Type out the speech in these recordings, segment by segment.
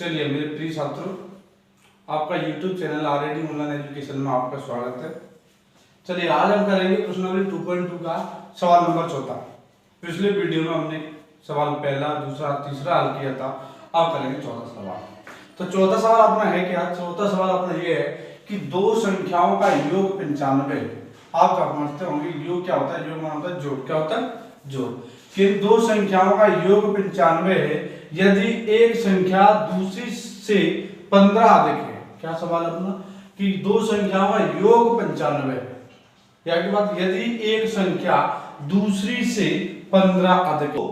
चलिए मेरे प्रिय छात्रों, आपका YouTube channel already online education में आपका स्वागत है। चलिए आज हम करेंगे प्रश्नावली 2.2 का सवाल नंबर 14। पिछले वीडियो में हमने सवाल पहला, दूसरा, तीसरा हल किया था। अब करेंगे चौथा सवाल। तो चौथा सवाल अपना है क्या? चौथा सवाल अपना ये है कि दो संख्याओं का योग 95। आप समझते होंगे योग क्या होता है? योग माना होता है जोड़। क्या होता है? जोड़। कि दो संख्याओं का योग 95 है यदि एक संख्या दूसरी से 15 अधिक है। क्या सवाल अपना? कि दो संख्याओं का योग 95 है, या के बाद यदि एक संख्या दूसरी से 15 अधिक हो।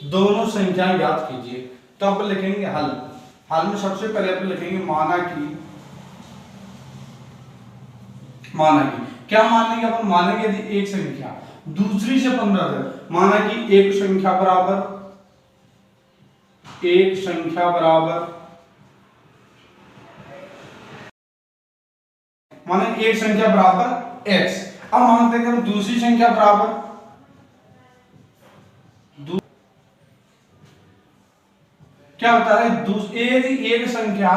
दोनों संख्याएं ज्ञात कीजिए। तो आप लिखेंगे हल। हल में सबसे पहले आप लिखेंगे माना कि क्या मानेंगे अपन? मानेंगे यदि एक संख्या दूसरी से 15 अधिक, माना कि एक संख्या बराबर माने एक संख्या बराबर x। अब मानते हैं हम दूसरी संख्या बराबर क्या होता है? यदि एक संख्या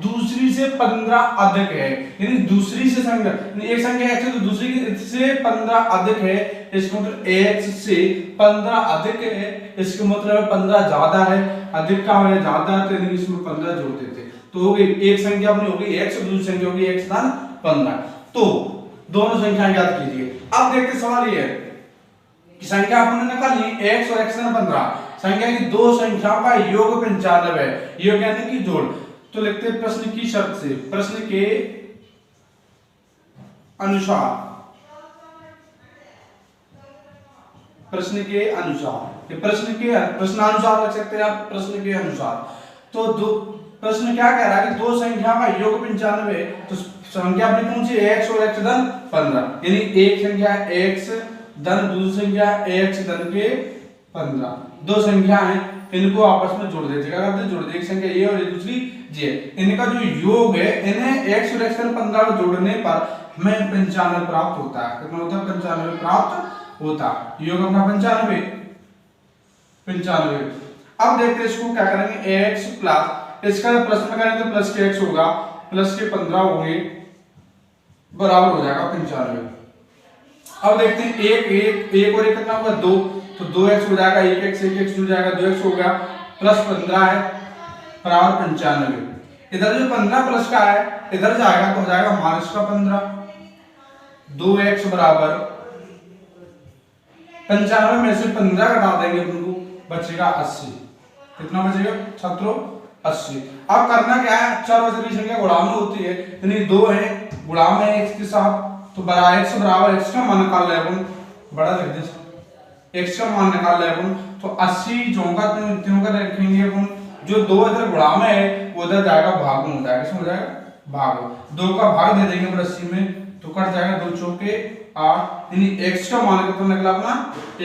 दूसरी से 15 अधिक है, यानी दूसरी से संख्या एक संख्या x है तो दूसरी से 15 अधिक है, इसका मतलब x से 15 अधिक है, इसका मतलब 15 ज्यादा है। अधिक का है ज्यादा है तो इसमें 15 जोड़ देते। तो हो गई एक संख्या अपनी हो गई x और दूसरी संख्या हो गई x धन 15। तो दोनों संख्याएं ज्ञात कीजिए। अब देखते सवाल ये है कि संख्या आपने निकाली x और x धन 15, संख्या की दो संख्याओं का योग 95 है, योग यानी कि जोड़। तो लिखते हैं प्रश्न की शर्त से, प्रश्न के अनुसार प्रश्नानुसार लिख सकते हैं आप, प्रश्न के अनुसार। तो दो प्रश्न क्या कह रहा है कि दो संख्याओं का योग 95, तो संख्या अपनी कौन सी? x और x धन 15, यानी एक संख्या x धन दूसरी संख्या x धन के 15। दो संख्या हैं, इनको आपस में जोड़ देते। क्या करते हैं? जोड़ देते। एक संख्या a और दूसरी j, इनका जो योग है, इन्हें x और x धन 15 को जोड़ने पर हमें 95 प्राप्त होता है। कितना होता है? 95 प्राप्त होता है। योग अपना 95। अब देखते हैं इसको क्या करेंगे। x प्लस इसका प्लस में करेंगे तो प्लस के x होगा, प्लस के 15 होंगे, बराबर हो जाएगा 95। अब देखते हैं एक और एक कितना होगा? 2, तो 2x हो जाएगा, 1x जुड़ जाएगा, 2x हो गया, प्लस 15 है बराबर 95। इधर जो 15 प्लस का है इधर जाएगा तो हो जाएगा माइनस का 15। 2x बराबर 95 में से 15 घटा देंगे उनको, बचेगा 80। कितना बचेगा छात्रों? 80। अब करना क्या है? चार अचरी संख्या गुणाम में होती है, यानी 2 है गुणाम है x के साथ, तो बराबर x बराबर x का मान निकाल ले अपन, बड़ा लिख दे, x का मान निकाल ले अपन। तो 80 जोंगा त्यों का रखेंगे अपन, जो 2 इधर गुणाम है वो उधर जाएगा भाग में हो जाएगा। किसमें हो जाएगा? भाग। 2 का भाग दे देंगे 80 में, तो कट जाएगा 2 चौके 8, यानी x का मान कितना निकला अपना?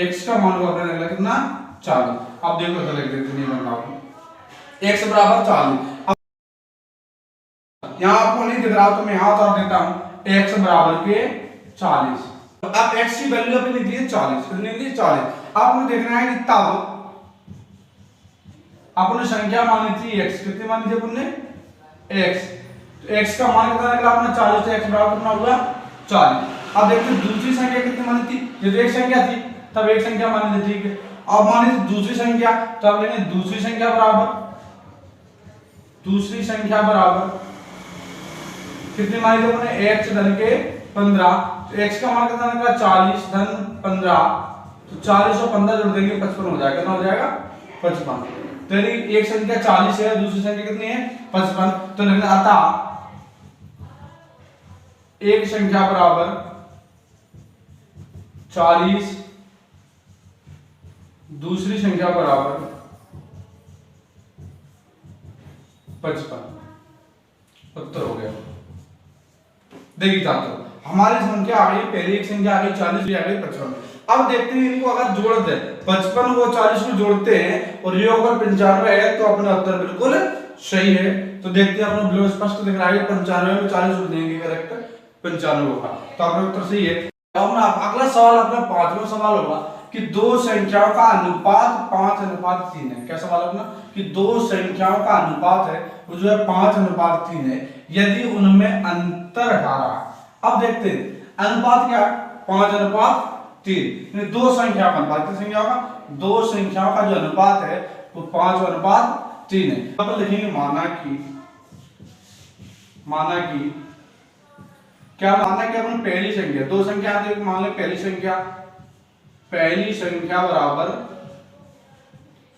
x का मान अपना निकला कितना? 40। अब देखो तो लिख देते, नहीं बन रहा, x बराबर 40। अब यहां आपको नहीं दिख रहा तो मैं यहां उतार देता हूं, x बराबर के 40। अब x की वैल्यू अपनी निकली है 40, कितनी निकली? 40। आपको देखना है कि तब आपने संख्या मानी थी x, कितनी मानी थी आपने? x, तो x का मान कितना निकला अपना? 40, तो x बराबर कितना हुआ? 40। अब देखते हैं दूसरी संख्या कितनी मानी थी? जब एक संख्या थी तब एक संख्या मानी थी, ठीक है। अब मानी थी दूसरी संख्या, तो अब लेंगे दूसरी संख्या बराबर कितनी मानी थी अपने? x धन के 15, तो x का मान कितना निकला? 40 धन 15, तो 40 और 15 जोड़ देंगे 55 हो जाएगा। कितना हो जाएगा? 55। तो यानी एक संख्या 40 है, दूसरी संख्या कितनी है? 55। तो लिखना अतः एक संख्या बराबर 40, दूसरी संख्या बराबर 55। उत्तर हो गया। देखिए छात्रों, हमारी संख्या आ गई, पहली एक संख्या आ गई 40, भी आ गई 55। अब देखते हैं इनको अगर जोड़ दे, 55 को 40 को जोड़ते हैं और योग अगर 95 है तो अपना उत्तर बिल्कुल सही है। तो देखते हैं अपना बिल्कुल स्पष्ट दिख रहा है, 95 में 40 जोड़ देंगे, करेक्ट 95 होगा, तो अपना उत्तर सही है। अब ना अगला सवाल अपना 5वां सवाल होगा कि दो संख्याओं का अनुपात 5:3 है। क्या सवाल अपना कि दो संख्याओं का अनुपात है वो जो है 5:3 है, यदि उनमें अंतर 18 है। अब देखते हैं अनुपात क्या है, 5:3, दो संख्याओं का अनुपात, किस संख्याओं का, दो संख्याओं का जो अनुपात है वो 5:3 है। अब लिखेंगे माना कि क्या, माना कि अपन पहली संख्या, दो संख्या आती है, मान ले पहली संख्या बराबर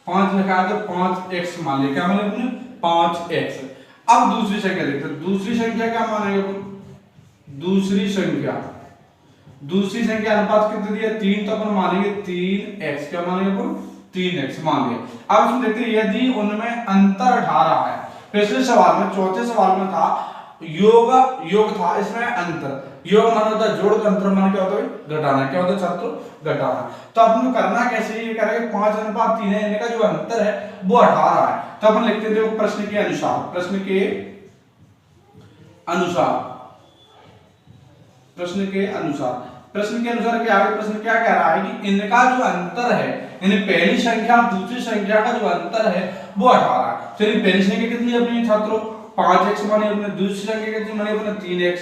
5 लिखा है तो 5x मान लिया, क्या माने अपने 5x। अब दूसरी संख्या देखते हैं, दूसरी संख्या क्या मानेंगे अपन, दूसरी संख्या अनुपात कितने दिया 3, तो अपन मानेंगे 3x, क्या मानेंगे अपन 3x मान लिया। अब इसमें देखते हैं यदि उनमें अंतर 18 है, पिछले सवाल में चौथे सवाल में था योग था, इसमें अंतर, योग मान होता है जोड़, अंतर मान क्या होता है घटाना, क्या होता है छात्रों घटाना। तो अपन करना कैसे, ये करेंगे 5:3 है, इनका जो अंतर है वो 18 है। तो अपन लिखते हैं देखो प्रश्न के अनुसार क्या है, प्रश्न क्या कह रहा है कि इनका जो अंतर है, यानी पहली संख्या दूसरी संख्या का जो अंतर है वो 18 है। चलिए पहली संख्या कितनी है अपनी छात्रों 5x मानी अपने, दूसरी संख्या कितनी मानी अपने 3x,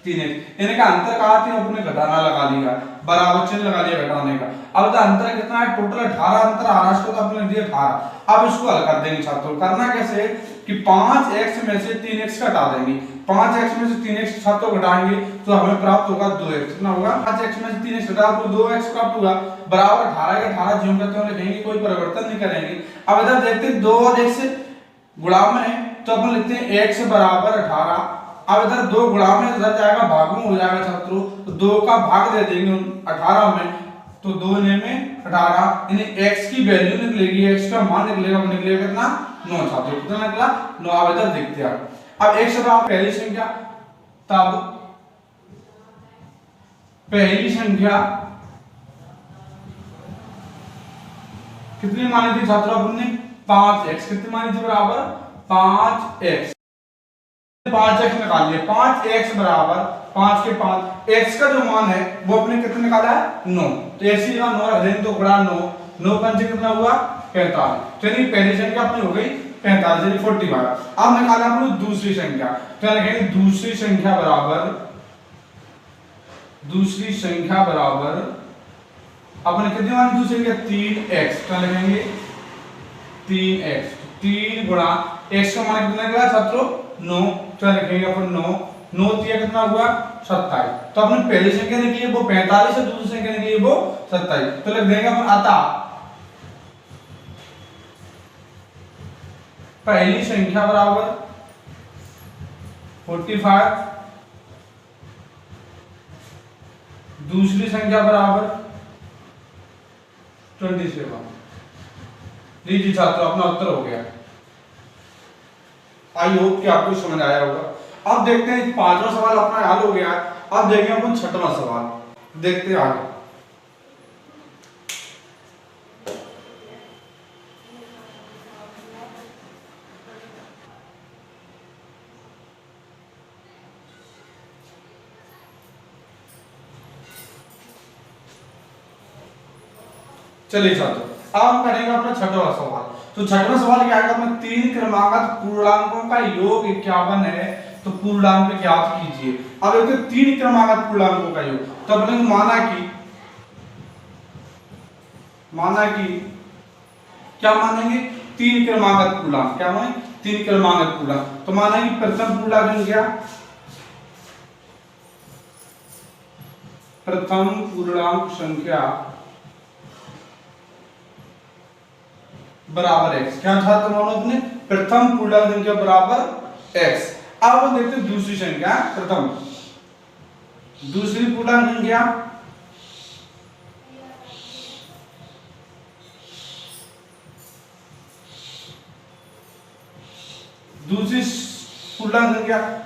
इनका अंतर कहा थी अपने घटाना लगा लिया, बराबर चिन्ह लगा लिया घटाने का। अब तो अंतर कितना है, टोटल 18 अंतर आ रहा है, इसको तो अपने दिया 18। अब इसको हल कर देंगे छात्रों, करना कैसे कि 5x में से 3x घटा देंगे, 5x में से 3x छात्रों घटाएंगे तो हमें प्राप्त होगा 2x, कितना होगा 5x में से 3x घटा तो 2x प्राप्त होगा, बराबर 18 के 18 ज्यों का त्यों लिखेंगे, कोई परिवर्तन नहीं करेंगे। अब इधर देखते हैं 2 और 1 से गुणा में है तो अपन लिखते हैं x बराबर 18। अब इधर 2 गुणा में इधर जाएगा भाग में हो जाएगा छात्रों, तो 2 का भाग दे देंगे 18 में, तो 2 ने में 18, यानी x की वैल्यू निकलेगी, x का मान निकलेगा कितना 9 छात्रों, कितना निकला 9। अब इधर देखते हैं अब x बराबर पहली संख्या, तब पहली संख्या कितनी मानी थी छात्रों अपन ने 5x, कितनी मानी थी बराबर 5x, 5x निकाल लिया, 5x बराबर 5 के 5, x का जो मान है वो अपने कितने निकाला है 9, तो x का 9 रख देंगे तो गुणा 9 पंच कितना हुआ 45। चलिए पहली संख्या अपनी हो गई 45 यानी 45। अब निकाला अपनी दूसरी संख्या, तो लिखेंगे दूसरी संख्या बराबर अपने कितनी मानी दूसरी संख्या 3x, तो लिखेंगे 3x, 3 गुणा x का मान कितना निकला छात्रों 9, तो लिखेंगे अपन 9 दिया कितना हुआ 27। तो अपने पहली संख्या निकली वो 45 है, दूसरी संख्या निकली वो 27, तो लिख देंगे अपन अतः पहली संख्या बराबर 45, दूसरी संख्या बराबर 27। लीजिए छात्रों अपना उत्तर हो गया। आई होप कि आपको समझ आया होगा। अब देखते हैं 5वां सवाल अपना हल हो गया। अब देखेंगे अपन 6वां सवाल, देखते हैं आगे। चलिए छात्रों अब हम करेंगे अपना 6वां सवाल। तो 6वां सवाल क्या है, अपने 3 क्रमागत पूर्णांकों का योग 51 है, तो पूर्णांक ज्ञात कीजिए। अब देखते 3 क्रमागत पूर्णांकों का योग, तो अपने माना कि क्या मानेंगे 3 क्रमागत पूर्णांक, क्या माने 3 क्रमागत पूर्णांक। तो माना कि प्रथम पूर्णांक संख्या बराबर x, क्या था तो मानो अपने प्रथम पूर्णांक संख्या बराबर x। अब हम देखते हैं दूसरी संख्या, दूसरी पूर्णांक संख्या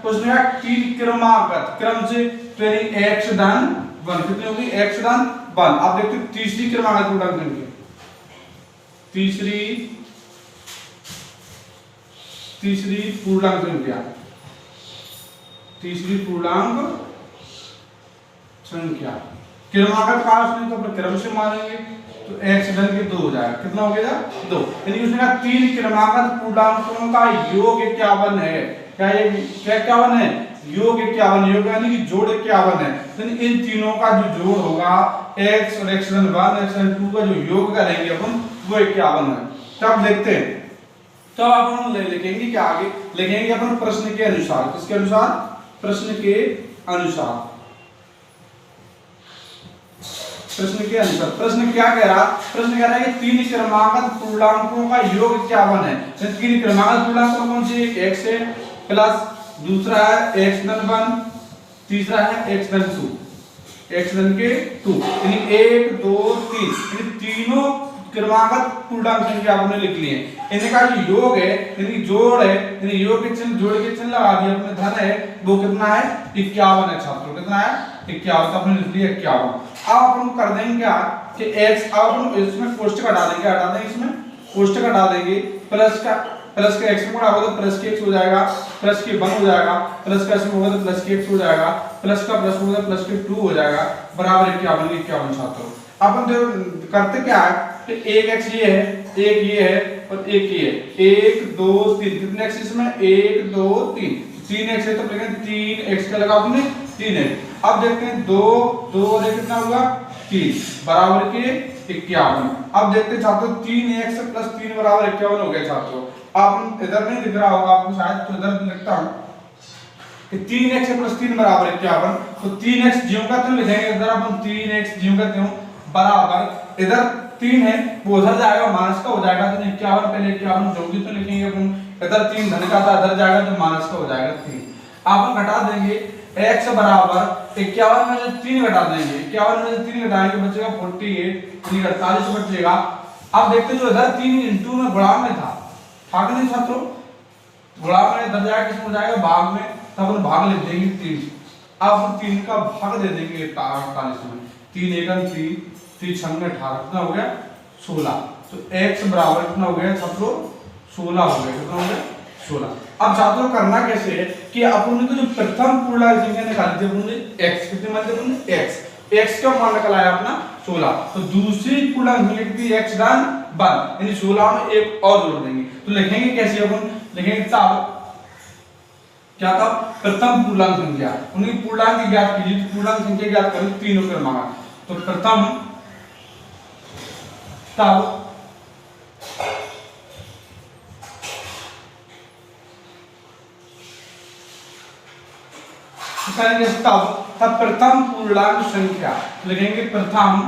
उसमें 3 क्रमागत क्रम से x धन 1, कितनी होगी x धन 1। अब देखते हैं तीसरी क्रमागत पूर्णांक संख्या, तीसरी पूर्णांक संख्या क्रमागत का उसने तो अपने क्रम से मानेंगे, तो x धन के 2 हो जाएगा। कितना हो गया 2। यानी उसने कहा तीन क्रमागत पूर्णांकों का योग 51 है। क्या ये क्या 51 है? योग 51, योग यानी कि जोड़ 51 है। यानी इन तीनों का जो जोड़ होगा x और x धन 1 x धन 2 का जो योग करेंगे अपन वो 51 है। तब देखते हैं, तो अपन लिखेंगे क्या, आगे लिखेंगे अपन प्रश्न के अनुसार। किसके अनुसार? प्रश्न के अनुसार। प्रश्न के अनुसार प्रश्न क्या कह रहा? प्रश्न कह रहा है कि तीन क्रमागत पूर्णांकों का योग 51 है। तो तीन क्रमागत पूर्णांक कौन से? x है प्लस दूसरा है x धन 1, तीसरा है x धन 2, x धन के 2, यानी 1 2 3, यानी तीनों क्रमागत पूर्णांक संख्या आपने लिख ली है। इनका जो योग है यानी जोड़ है, यानी योग के चिन्ह जोड़ के चिन्ह लगा दिया अपने। धन है वो कितना है? 51 है छात्रों। कितना है? 51। तो आपने लिख लिया 51। अब अपन कर देंगे क्या कि x, अब अपन इसमें कोष्टक हटा देंगे, हटा देंगे इसमें कोष्टक हटा देंगे। प्लस का x में गुणा होगा तो प्लस के x हो जाएगा, प्लस के 1 हो जाएगा, प्लस का इसमें होगा तो प्लस के x हो जाएगा, प्लस का प्लस होगा तो प्लस के 2 हो जाएगा, बराबर 51 छात्रों। अपन जो करते क्या है कि एक x ये है, एक ये है और एक ये है। 1 2 3, कितने x इसमें? 1 2 3, 3x है तो लिखेंगे 3x का लगा आपने 3 है। अब देखते हैं 2 2 और 1 कितना हुआ? 3 बराबर के 51। अब देखते हैं छात्रों 3x प्लस 3 बराबर 51 हो गया छात्रों। आप इधर नहीं दिख रहा होगा आपको शायद, तो इधर लिखता हूं कि 3x प्लस 3 बराबर 51। तो 3x ज्यों का त्यों लिखेंगे, इधर अपन 3x ज्यों का त्यों बराबर, इधर 3 है वो उधर जाएगा माइनस का हो जाएगा, तो 51 पहले 51 जो भी तो लिखेंगे अपन। इधर 3 धन का था, इधर जाएगा तो माइनस का हो जाएगा 3। अपन घटा देंगे x बराबर 51 में से 3 घटा देंगे, 51 में से 3 घटाएंगे बचेगा 48, यानी 48 बचेगा। अब देखते जो इधर 3 इंटू में गुणा में था नहीं छात्रों, गुणा में इधर जाएगा किसमें हो जाएगा? भाग में, तब अपन भाग लिख देंगे 3। अब 3 का भाग दे देंगे 48 में। 3 एकम 3, 3 छंग 18, कितना हो गया? 16। तो x बराबर कितना हो गया छात्रों? 16 हो गया। कितना हो गया? 16। अब छात्रों करना कैसे है कि अपन को जो प्रथम पूर्णांक संख्या निकाली थी अपने x, कितने मान थे अपने? x का मान निकला है अपना 16। तो दूसरी पूर्णांक संख्या कितनी? x धन 1, यानी 16 में एक और जोड़ देंगे। तो लिखेंगे कैसे? अपन लिखेंगे तब क्या था? प्रथम पूर्णांक संख्या, उनकी पूर्णांक ज्ञात कीजिए। तो पूर्णांक संख्या ज्ञात करें तीनों क्रमांक। तो प्रथम तब तब प्रथम पूर्णांक संख्या लिखेंगे। प्रथम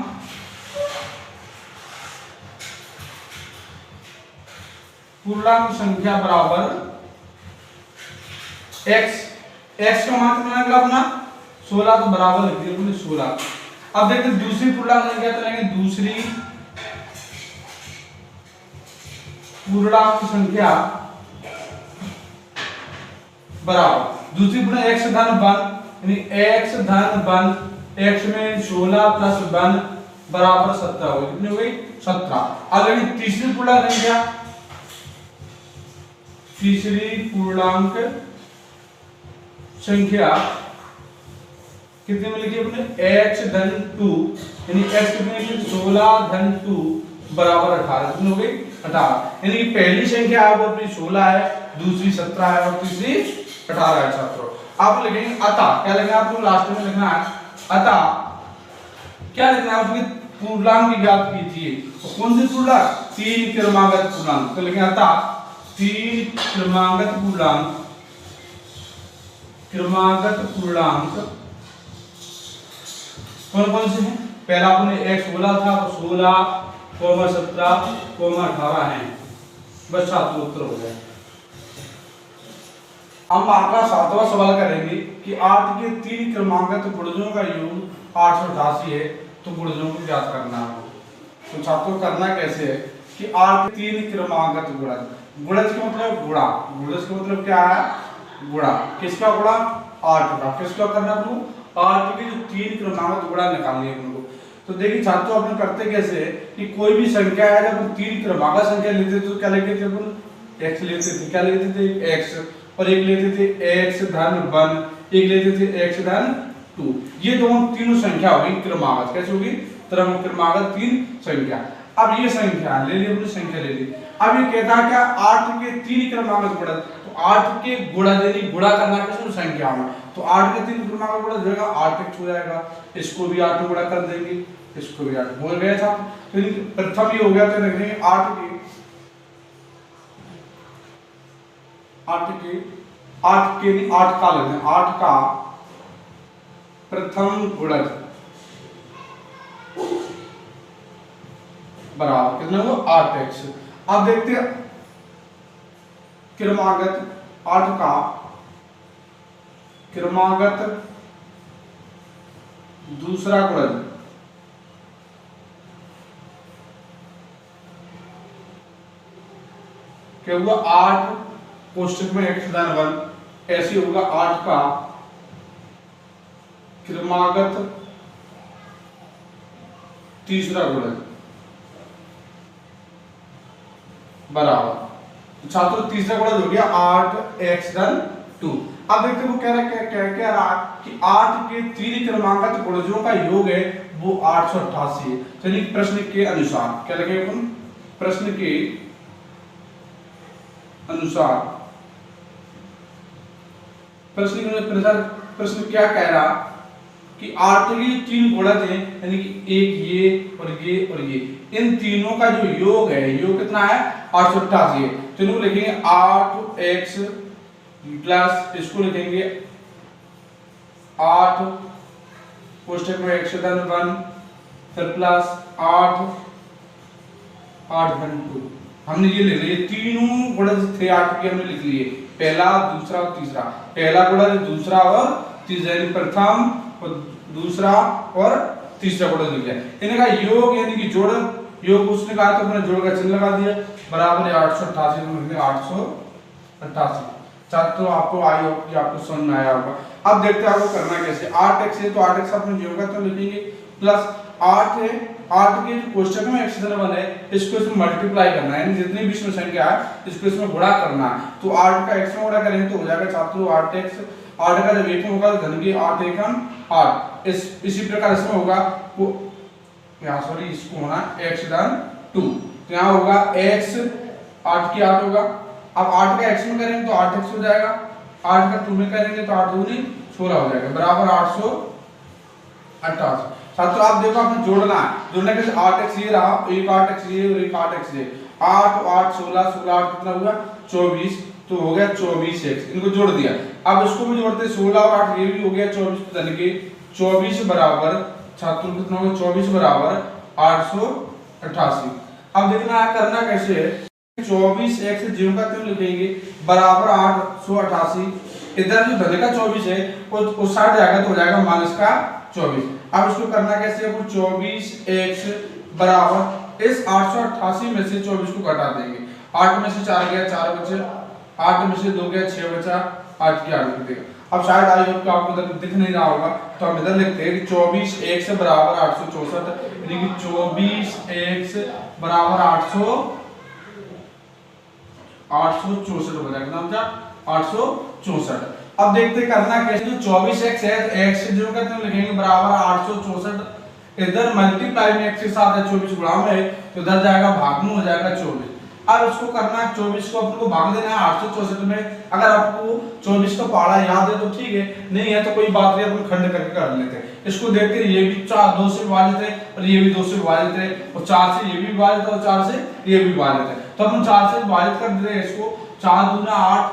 पूर्णांक संख्या बराबर x का मान कितना निकला अपना? 16, तो बराबर लिख दिया हमने 16। अब देखते हैं दूसरी पूर्णांक संख्या चलेंगे। दूसरी पूर्णांक संख्या बराबर दूसरी पूर्णांक x धन 1, यानी x धन 1, x में 16 प्लस 1 बराबर 17 हो गई। कितनी हो गई? 17। अब देखिए तीसरी पूर्णांक संख्या, तीसरी पूर्णांक संख्या कितने में लिखी अपने? x धन 2, यानी x कितने में? 16 धन 2 बराबर 18। कितनी हो गई? 18। यानी पहली संख्या अब अपनी 16 है, दूसरी 17 है और तीसरी 18 है छात्रों। आप लिखेंगे अतः, क्या लिखना है आपको? लास्ट में लिखना है अतः, क्या लिखना है? आपकी पूर्णांक की ज्ञात कीजिए। तो कौन सी पूर्णांक? 3 क्रमागत पूर्णांक। तो लिखेंगे अतः 3 क्रमागत पूर्णांक, क्रमागत पूर्णांक कौन कौन से हैं? पहला आपने x 16 था, तो 16, 17, 18 है। बस छात्रों उत्तर हो गया। हम आपका 7वां सवाल करेंगे कि 8 के 3 क्रमागत गुणजों का योग 888 है, तो गुणजों को ज्ञात करना है। तो छात्रों करना कैसे है कि 8 के 3 क्रमागत गुणज, गुणज का मतलब गुणा, गुणज का मतलब क्या है? गुणा। किसका गुणा? 8 का। किसका करना है? 8 के जो 3 क्रमागत गुणा निकालनी है उनको। तो देखिए छात्रों अपन करते कैसे है कि कोई भी संख्या है, जब हम 3 क्रमागत संख्या लेते थे तो क्या लेते थे अपन? x लेते थे। क्या लेते थे? x। और एक लेते थे x धन 1, एक लेते थे x धन 2। ये दोनों तीनों संख्या होगी क्रमागत। कैसे होगी? क्रमागत 3 संख्या। अब ये संख्या ले ली अपनी, संख्या ले ली। अब ये कहता है क्या 8 के 3 क्रमागत गुणक, तो 8 के गुणा यानी गुणा करना किस संख्या में, तो 8 के 3 क्रमागत गुणा जाएगा 8x हो जाएगा, इसको भी 8 में गुणा कर देंगे, इसको भी 8 हो गया था। तो प्रथम ये हो गया, तो लिखेंगे 8 के 8 का लेते हैं, 8 का प्रथम गुणक बराबर कितना हुआ 8x। अब देखते हैं क्रमागत 8 का क्रमागत दूसरा गुणज, क्या हुआ 8 कोष्टक में x धन 1, ऐसे होगा 8 का क्रमागत तीसरा गुणज बराबर, छात्रों तीसरा गुणज हो गया 8x धन 2। अब देखते वो कह रहा क्या रहा कि 8 के 3 क्रमागत गुणजों का योग है वो 888 है। चलिए प्रश्न के अनुसार क्या लगे अपन, प्रश्न के अनुसार प्रश्न क्या कह रहा कि 8 के 3 गुणज हैं, यानी कि एक ये और ये, इन तीनों का जो योग है, योग कितना है 888 है। चलो लिखेंगे 8x प्लस इसको लिखेंगे 8 कोष्टक में x धन 1 फिर प्लस 8 धन 2। हमने ये लिख लिए तीनों गुणज थे 8 के, हमने लिख लिए पहला दूसरा और तीसरा, पहला गुणज दूसरा और तीसरा, यानी प्रथम और दूसरा और तीसरा गुणज लिख लिया। इनका योग यानी कि जोड़, योग उसने कहा तो अपने जोड़ का चिन्ह लगा दिया, बराबर है 888 में लिख 888। छात्रों आपको आई होप कि आपको समझ में आया होगा। अब देखते हैं आपको करना कैसे, 8x है तो 8x अपने योग का तो लिखेंगे प्लस 8 है, 8 के जो कोष्टक में x धन 1 है इसको इसमें मल्टीप्लाई करना है, यानी जितनी भी इसमें संख्या है इसको इसमें गुणा करना है। तो 8 का x में गुणा करेंगे तो हो जाएगा छात्रों 8x, 8 का जब 1 में होगा तो धन की 8 एकम 8, इसी प्रकार इसमें होगा यहाँ सॉरी इसको होना x धन 2, तो यहाँ होगा x 8 की 8 होगा। अब 8 का x में करेंगे तो 8x हो जाएगा, 8 का 2 में करेंगे तो 8 दूनी 16 हो जाएगा, बराबर 888। छात्रों आप देखो आपने जोड़ना है, जोड़ने के 8x ये रहा, एक 8x ये और एक 8x ये, 8 8 16 16 8 कितना हुआ 24, तो हो गया 24x, इनको जोड़ दिया। अब इसको भी जोड़ते 16 और 8 ये भी हो गया 24, यानी कि 24 बराबर छात्रों कितना होगा 24 बराबर 888। अब देखना है करना कैसे है, 24x जीरो का त्यों लिखेंगे बराबर 888, इधर जो धन का 24 है वो उस साइड जाएगा तो हो जाएगा माइनस का 24। अब इसको करना कैसे है, 24x बराबर इस 888 में से 24 को घटा देंगे, 8 में से 4 गया 4 बचे, 8 में से 2 गया 6 बचा, 8 की 8 लिख देगा। अब शायद आई होप कि आपको इधर दिख नहीं रहा होगा तो हम इधर लिखते हैं कि 24x बराबर 864, यानी कि 24x बराबर 864 हो जाएगा, नाम क्या 864। अब देखते करना कैसे, जो 24x है x जो कहते हैं लिखेंगे बराबर 864, इधर मल्टीप्लाई में x के साथ है 24 गुणा में है तो इधर जाएगा भाग में हो जाएगा 24। अब इसको करना है 24 को अपन को भाग देना है 864 में। अगर आपको 24 का पहाड़ा याद है तो ठीक है, नहीं है तो कोई बात नहीं, अपन खंड करके कर लेते हैं। इसको देखते हैं ये भी 2 से विभाजित है और ये भी 2 से विभाजित है और 4 से ये भी विभाजित है और 4 से ये भी विभाजित है, तो अपन 4 से विभाजित कर देते हैं इसको, 4 दूना 8,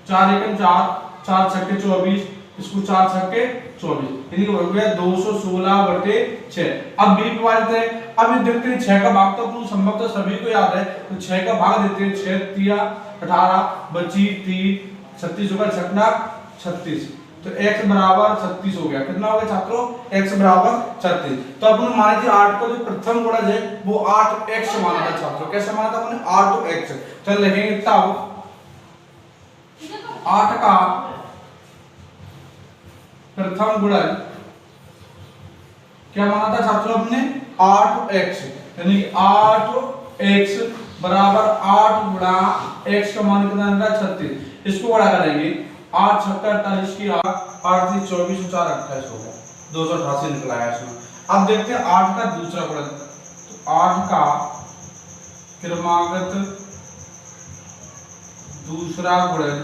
4 एकम 4, 4 छक्के 24, इसको 4 छक्के 24, यानी कि हो गया 216/6। अब b विभाजित है, अब ये देखते हैं 6 का भाग तो अपन संभवतः सभी को याद है, तो 6 का भाग देते हैं, 6 3 18 बची 3 36 होगा 36, तो x बराबर 36 हो गया। कितना हो गया छात्रों, x बराबर 36। तो अपन मान लीजिए 8 का जो प्रथम गुणज है वो 8x माना था छात्रों, कैसे माना था अपने 8x। चल लिखेंगे तब 8 का प्रथम गुणज क्या माना था छात्रों अपने 8x, यानी 8x बराबर 8 गुणा x का मान कितना है 36, इसको गुणा करेंगे 8 छक्का 48 की 8 8 3 24 4 28 हो गया, 288 निकला है इसमें। अब देखते हैं 8 का दूसरा गुणन। तो 8 का क्रमागत दूसरा गुणन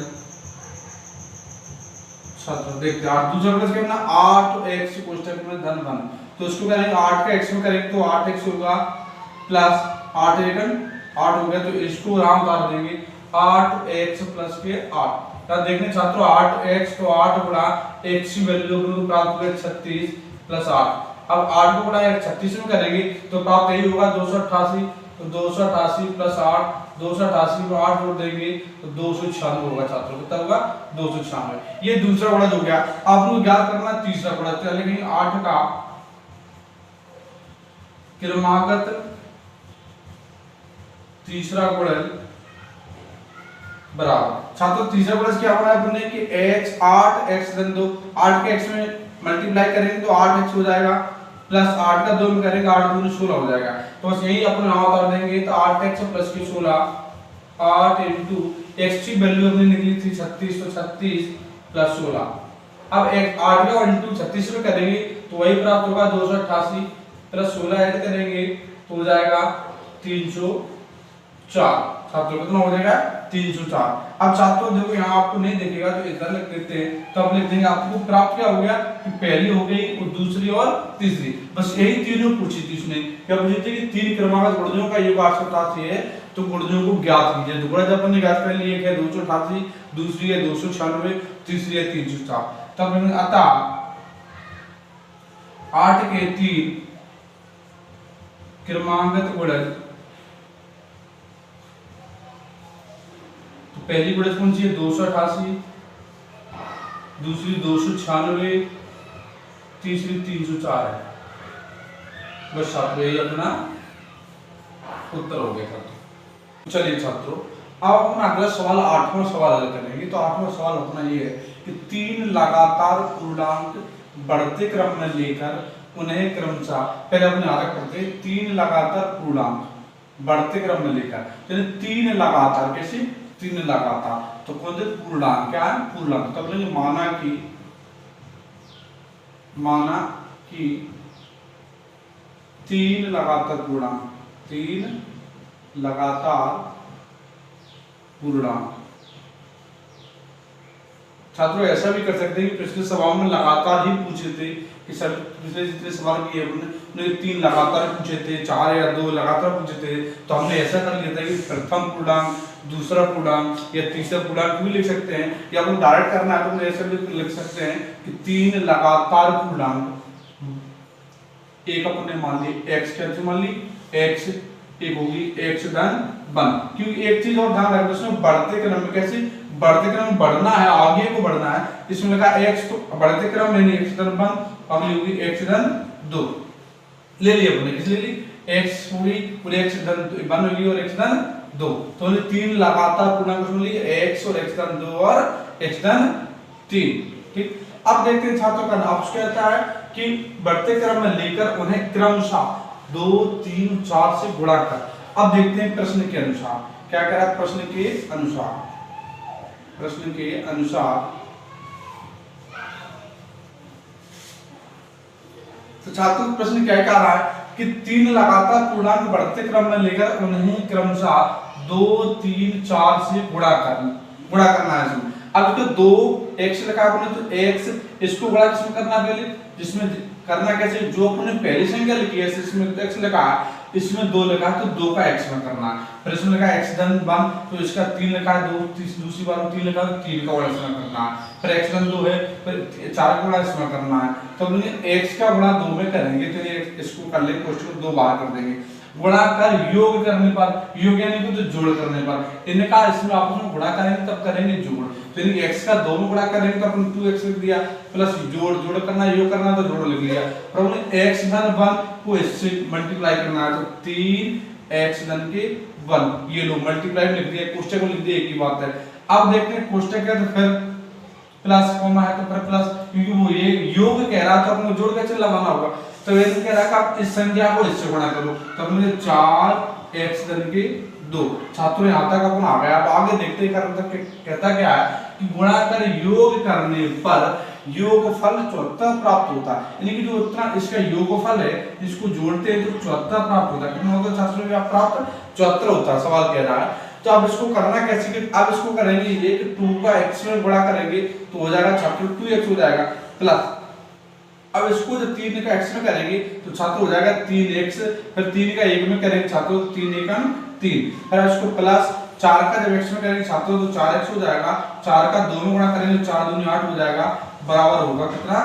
छात्र देखते हैं 8 दूसरा गुणन क्या बना 8x कोष्टक में धन 1, तो इसको करेंगे 8 का x में करेंगे तो 8x होगा प्लस 8 एकम 8 हो गया, तो इसको यहां उतार देंगे 8x प्लस के 8। अब देखने छात्रों 8x तो 8 गुणा x की वैल्यू को प्राप्त करें 36 प्लस 8। अब 8 को गुणा 36 में करेंगे तो प्राप्त यही होगा 288, तो 288 प्लस 8 288 में 8 जोड़ देंगे तो 296 होगा छात्रों, कितना होगा 296। ये दूसरा गुणज हो गया। आपको ज्ञात करना तीसरा गुणज, तो लेकिन 8 का क्रमागत तीसरा गुणज बराबर छात्रों तीसरा गुणज क्या होना है अपने कि x 8x धन 2, 8 के x में मल्टीप्लाई करेंगे तो 8x हो जाएगा प्लस 8 का 2 में करेंगे 8 दूनी 16 हो जाएगा, तो बस यही अपन यहाँ उतार देंगे तो 8x प्लस के 16 8 इंटू x की वैल्यू अपनी निकली थी 36, तो 36 प्लस 16। अब 8 का इंटू 36 में करेंगे तो वही प्राप्त होगा 288 प्लस 16 ऐड करेंगे तो हो जाएगा 304। छात्रों कितना हो जाएगा 304। अब छात्रों देखो यहाँ आपको नहीं दिखेगा तो इधर लिख देते हैं, तो अब लिख देंगे आपको प्राप्त क्या हो गया कि पहली हो गई और दूसरी और तीसरी, बस यही तीनों पूछी थी उसने। क्या पूछी थी कि तीन क्रमागत गुणजों का योग 888 है तो गुणजों को ज्ञात कीजिए। तो गुणज अपन ने ज्ञात कर लिए, एक है 288, दूसरी है 296, तीसरी है 304। तब अतः 8 के 3 क्रमागत गुणज, पहली गुणज कौन सी है 288, दूसरी 296, तीसरी 304 है। बस छात्रों यही अपना उत्तर हो गया छात्रों। चलिए छात्रों अब अपना अगला सवाल 8वां सवाल हल करेंगे। तो 8वां सवाल अपना ये है कि 3 लगातार पूर्णांक बढ़ते क्रम में लेकर उन्हें क्रमशः, पहले अपने आगे पढ़ते हैं 3 लगातार पूर्णांक बढ़ते क्रम में लेकर, तो 3 लगातार कैसे 3 लगातार, तो कौन से पूर्णांक क्या है पूर्णांक, तब लेंगे माना कि 3 लगातार पूर्णांक, 3 लगातार पूर्णांक। छात्रों ऐसा भी कर सकते हैं कि पिछले सवाल में लगातार ही पूछे थे कि सर पिछले जितने सवाल किए उन्होंने 3 लगातार पूछे थे, 4 या 2 लगातार पूछे थे, तो हमने ऐसा कर लिया था कि प्रथम पूर्णांक, दूसरा पूर्णांक या तीसरा पूर्णांक भी लिख सकते हैं, या अपन डायरेक्ट करना है तो ऐसा भी लिख सकते हैं कि 3 लगातार पूर्णांक, एक अपन ने मान ली x कैसे मान ली x, एक होगी x धन 1, क्योंकि एक चीज और ध्यान रखना उसमें बढ़ते क्रम में, कैसे बढ़ते क्रम में बढ़ना है, आगे को बढ़ना है, इसमें लिखा x तो बढ़ते क्रम में नहीं x धन 1, अगली होगी x धन 2 ले लिया अपने, किस ले ली x पूरी पूरी x धन 1 होगी और x धन 2, तो हमने 3 लगातार पूर्णांक में लिए x और x धन 2 और x धन 3। ठीक, अब देखते हैं छात्रों का नाम कहता है कि बढ़ते क्रम में लेकर उन्हें क्रमशः 2 3 4 से गुणा कर। अब देखते हैं प्रश्न के अनुसार क्या कह रहा है, प्रश्न के अनुसार तो छात्रों प्रश्न क्या कह रहा है कि 3 लगातार पूर्णांक बढ़ते क्रम में लेकर उन्हें क्रमशः 2 3 4 से गुणा करना है इसमें। अब तो 2 x लिखा आपने तो x इसको गुणा किसमें करना, पहले जिसमें करना कैसे, जो अपने पहली संख्या लिखी है इसमें x लिखा है, इसमें 2 लिखा है तो 2 का x में करना है, फिर इसमें लिखा है x धन 1 तो इसका 3 लिखा है, 2 दूसरी बार में 3 लिखा है तो 3 का गुणा इसमें करना है, फिर x धन 2 है फिर 4 का गुणा इसमें करना है, तो हमने x का गुणा 2 में करेंगे तो ये इसको कर लेंगे, क्वेश्चन को 2 बार कर देंगे, गुणा कर योग करने पर, योग यानी कि तो जोड़ करने पर, इन्हें कहा इसमें आपस में गुणा करेंगे तब करेंगे जोड़, तो यानी x का 2 में गुणा करेंगे तो अपन 2x लिख दिया, प्लस जोड़ करना योग करना तो जोड़ लिख लिया, और हमने x धन 1 को इससे मल्टीप्लाई करना है तो 3x धन के 1 ये लो मल्टीप्लाई लिख दिया, कोष्टक में लिख दिया, एक ही बात है। अब देखते हैं कोष्टक है तो फिर प्लस कॉमा है तो फिर प्लस, क्योंकि वो ये योग कह रहा था अपने जोड़ कैसे लगाना होगा, तो ये कह रहा है कि आप इस संख्या को इससे गुणा करो, तो हमने 4x धन के 2। छात्रों यहाँ तक अपन आ गए, अब आगे देखते हैं कहता क्या है कि गुणा कर योग करने पर योगफल 74 प्राप्त होता है। यानी कि जो उतना इसका योगफल है इसको जोड़ते हैं तो 74 प्राप्त होता है। कितना होता है छात्रों का प्राप्त 74 होता है। सवाल कह रहा है तो अब इसको करना कैसे कि अब इसको करेंगे एक 2 का x में गुणा करेंगे तो हो जाएगा छात्रों 2x हो जाएगा प्लस अब इसको जब 3 का x में करेंगे तो छात्रों हो जाएगा 3x फिर 3 का 1 में करेंगे छात्रों 3 एकम 3 फिर इसको प्लस 4 का जब x में करेंगे छात्रों तो 4x हो जाएगा 4 का 2 में गुणा करेंगे 4 दूनी 8 हो जाएगा बराबर होगा कितना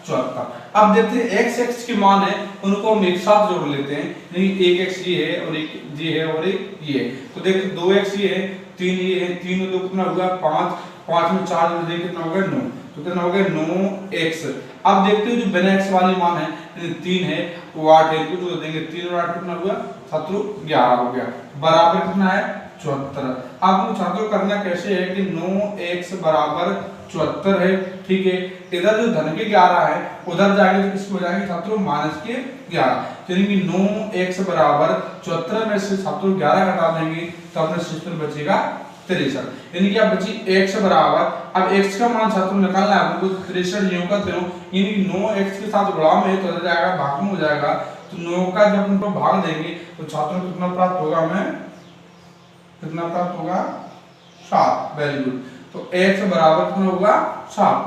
74। अब देखते हैं x x की मान है उनको हम एक साथ जोड़ लेते हैं। नहीं एक x ये है और एक ये है और एक ये है तो देखते 2x ये है 3 ये है 3 में 2 कितना होगा 5 5 में 4 जोड़ देंगे कितना होगा 9 तो कितना हो गया 9x। अब देखते हैं जो बिना x वाली मान है 3 है वो 8 है इनको जोड़ देंगे 3 और 8 कितना हुआ छात्रों 11 हो गया बराबर कितना है 74। अब छात्रों करना कैसे है कि 9x बराबर 74 है ठीक है। इधर जो धन के 11 है उधर जाएंगे तो किसको हो जाएंगे छात्रों माइनस के 11 यानी कि 9x बराबर 74 में से छात्रों 11 घटा देंगे तो अपने सिस्टम बचेगा 63 यानी कि अब बची x बराबर अब x का मान छात्रों निकालना है आपको 63 यूं करते हो यानी कि 9x के साथ गुणा में तो जाएगा भाग में हो जाएगा तो 9 का जब उनको भाग देंगे तो छात्रों को कितना प्राप्त होगा हमें कितना प्राप्त होगा 7। वेरी गुड तो x बराबर कितना होगा 7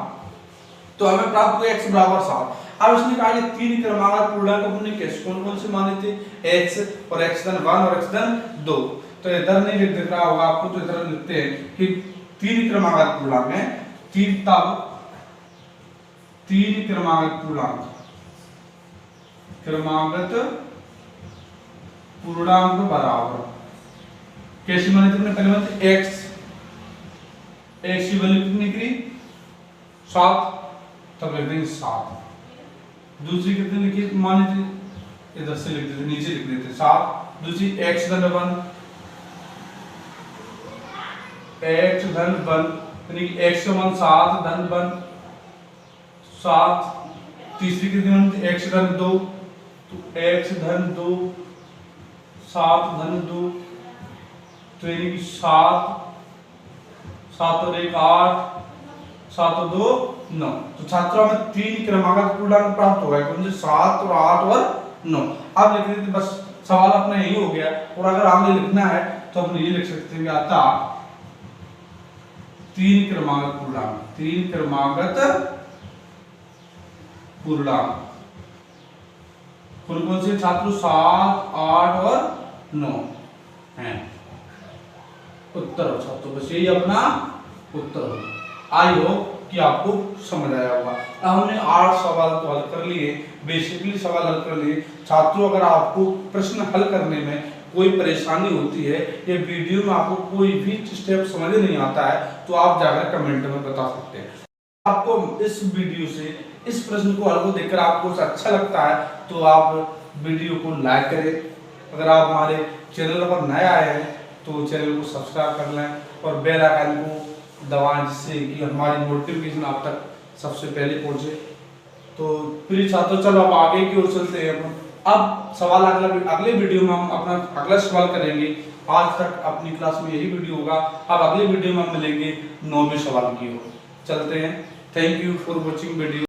तो हमें प्राप्त हुआ x बराबर 7। अब इसने कहा कि 3 क्रमांक पूर्णांक अपने कैसे कौन-कौन से माने थे x और x धन 1 और x धन 2 तो इधर नहीं लिख रहा होगा आपको तो इधर लिखते हैं कि 3 क्रमांक पूर्णांक है 3 तब 3 क्रमांक पूर्णांक बराबर कैसे माने थे पहले माने x की वैल्यू कितनी निकली 7 तब लिख देंगे 7। दूसरी कितनी लिखी मान लीजिए इधर से लिख देते नीचे लिख देते 7। दूसरी x धन 1 यानी कि x का मान 7 धन 1 7। तीसरी कितनी मान x धन 2 तो x धन 2 7 धन 2 तो यानी कि 7 7 और 1 8 7 और 2 9 तो छात्रों में 3 क्रमांक पूर्णांक प्राप्त होगा क्योंकि 7 और 8 और 9। अब लिख देते बस सवाल अपना यही हो गया और अगर आगे लिखना है तो हम ये लिख सकते हैं कि आता 3 क्रमांक पूर्णांक कौन कौन से छात्रों 7 8 और 9 हैं उत्तर हो छात्रों बस यही अपना उत्तर हो। आई होप कि आपको समझ आया होगा। हमने 8 सवाल तो हल कर लिए बेसिकली सवाल हल कर लिए। छात्रों अगर आपको प्रश्न हल करने में कोई परेशानी होती है या वीडियो में आपको कोई भी स्टेप समझ नहीं आता है तो आप जाकर कमेंट में बता सकते हैं। आपको इस वीडियो से इस प्रश्न को हल को देखकर आपको अच्छा लगता है तो आप वीडियो को लाइक करें। अगर आप हमारे चैनल पर नए आए हैं तो चैनल को सब्सक्राइब कर लें और बेल आइकन को दबाएं जिससे कि हमारी नोटिफिकेशन आप तक सबसे पहले पहुंचे। तो प्रिय छात्रों चलो अब आगे की ओर चलते हैं। अब सवाल अगले वीडियो में हम अपना अगला सवाल करेंगे। आज तक अपनी क्लास में यही वीडियो होगा। अब अगले वीडियो में हम मिलेंगे 9वें सवाल की ओर। चलते हैं। Thank you for watching video.